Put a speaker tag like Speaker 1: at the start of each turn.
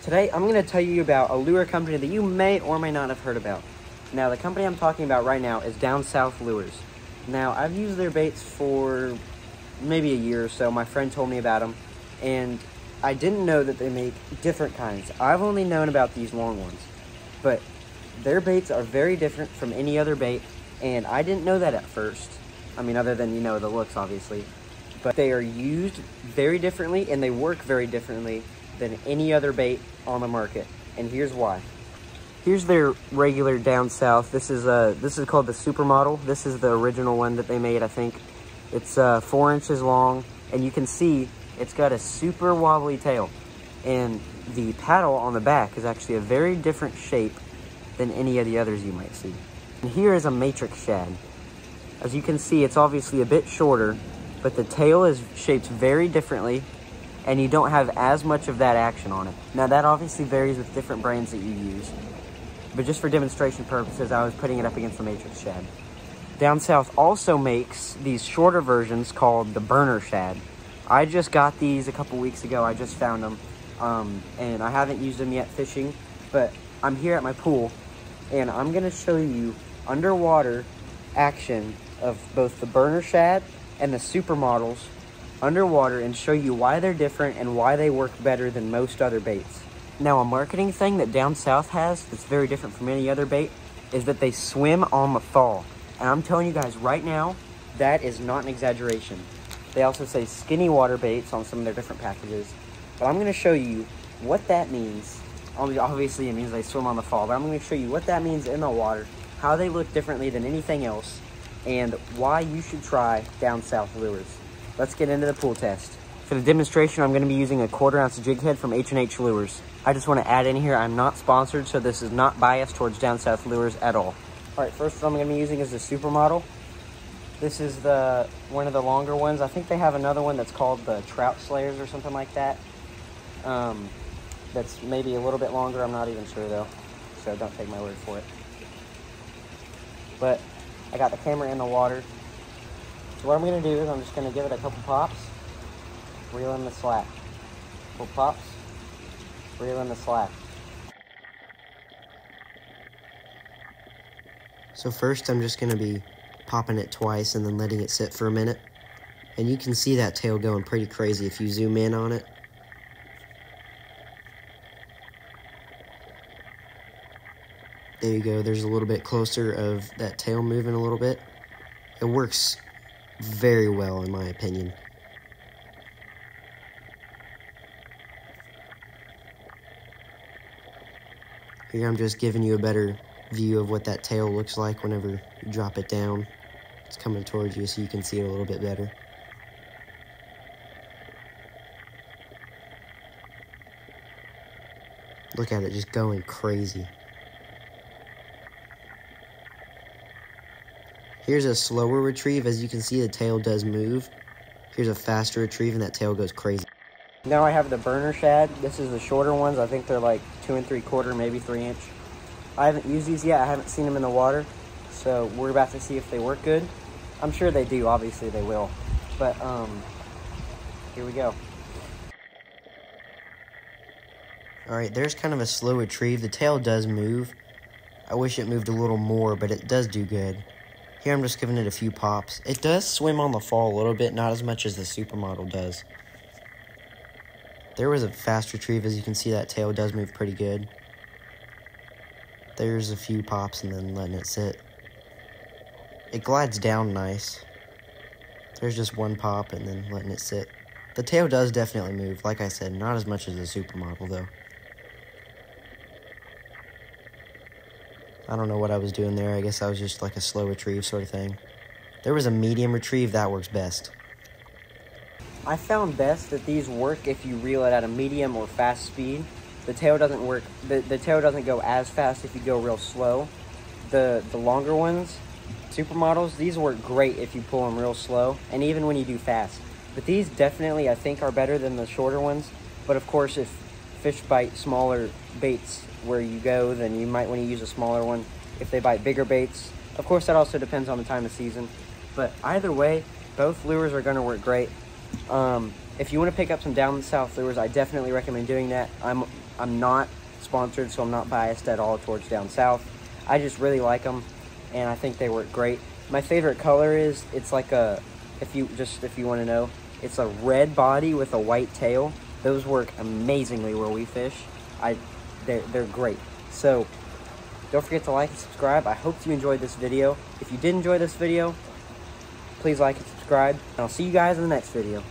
Speaker 1: Today, I'm going to tell you about a lure company that you may or may not have heard about. Now, the company I'm talking about right now is Down South Lures. Now, I've used their baits for maybe a year or so. My friend told me about them, and I didn't know that they make different kinds. I've only known about these long ones, but their baits are very different from any other bait, and I didn't know that at first. I mean, other than, the looks, obviously. But they are used very differently, and they work very differently than any other bait on the market, and here's why. Here's their regular Down South. This is called the Supermodel. This is the original one that they made, I think. It's 4 inches long, and you can see it's got a super wobbly tail, and the paddle on the back is actually a very different shape than any of the others you might see. And here is a matrix shad. As you can see, it's obviously a bit shorter, but the tail is shaped very differently, and you don't have as much of that action on it. Now, that obviously varies with different brands that you use, but just for demonstration purposes, I was putting it up against the matrix shad. Down South also makes these shorter versions called the burner shad. I just got these a couple weeks ago. I just found them, and I haven't used them yet fishing, but I'm here at my pool, and I'm gonna show you underwater action of both the burner shad and the Supermodels underwater and show you why they're different and why they work better than most other baits. Now, a marketing thing that Down South has that's very different from any other bait is that they swim on the fall. And I'm telling you guys right now, that is not an exaggeration. They also say skinny water baits on some of their different packages. But I'm going to show you what that means. Obviously, it means they swim on the fall, but I'm going to show you what that means in the water, how they look differently than anything else, and why you should try Down South lures. Let's get into the pool test. For the demonstration, I'm going to be using a 1/4 ounce jig head from H&H Lures. I just want to add in here, I'm not sponsored, so this is not biased towards Down South Lures at all. Alright, first one I'm going to be using is the Supermodel. This is one of the longer ones. I think they have another one that's called the Trout Slayers or something like that. That's maybe a little bit longer, I'm not even sure though, so don't take my word for it. But I got the camera in the water. So what I'm going to do is I'm just going to give it a couple pops, reel in the slack. Couple pops, reel in the slack. So first I'm just going to be popping it twice and then letting it sit for a minute. And you can see that tail going pretty crazy if you zoom in on it. There you go, there's a little bit closer of that tail moving a little bit. It works very well in my opinion. Here I'm just giving you a better view of what that tail looks like whenever you drop it down. It's coming towards you so you can see it a little bit better. Look at it just going crazy. Here's a slower retrieve. As you can see, the tail does move. Here's a faster retrieve, and that tail goes crazy. Now I have the burner shad. This is the shorter ones. I think they're like 2 3/4, maybe 3 inch. I haven't used these yet. I haven't seen them in the water, so we're about to see if they work good. I'm sure they do. Obviously, they will. But here we go. All right, there's kind of a slow retrieve. The tail does move. I wish it moved a little more, but it does do good. Here I'm just giving it a few pops. It does swim on the fall a little bit, not as much as the Supermodel does. There was a fast retrieve. As you can see, that tail does move pretty good. There's a few pops and then letting it sit. It glides down nice. There's just one pop and then letting it sit. The tail does definitely move. Like I said, not as much as the Supermodel though. I don't know what I was doing there. I guess I was just like a slow retrieve sort of thing. There was a medium retrieve. That works best. I found best that these work if you reel it at a medium or fast speed. The tail doesn't work. The tail doesn't go as fast if you go real slow. The longer ones, Supermodels, these work great if you pull them real slow, and even when you do fast. But these definitely, I think, are better than the shorter ones. But of course, if fish bite smaller baits where you go, then you might want to use a smaller one. If they bite bigger baits, of course, that also depends on the time of season. But either way, both lures are going to work great. If you want to pick up some Down South lures, I definitely recommend doing that. I'm I'm not sponsored, so I'm not biased at all towards Down South. I just really like them, and I think they work great. My favorite color is, it's like a, if you want to know, it's a red body with a white tail. Those work amazingly where we fish. They're great. So don't forget to like and subscribe. I hope you enjoyed this video. If you did enjoy this video, please like and subscribe, and I'll see you guys in the next video.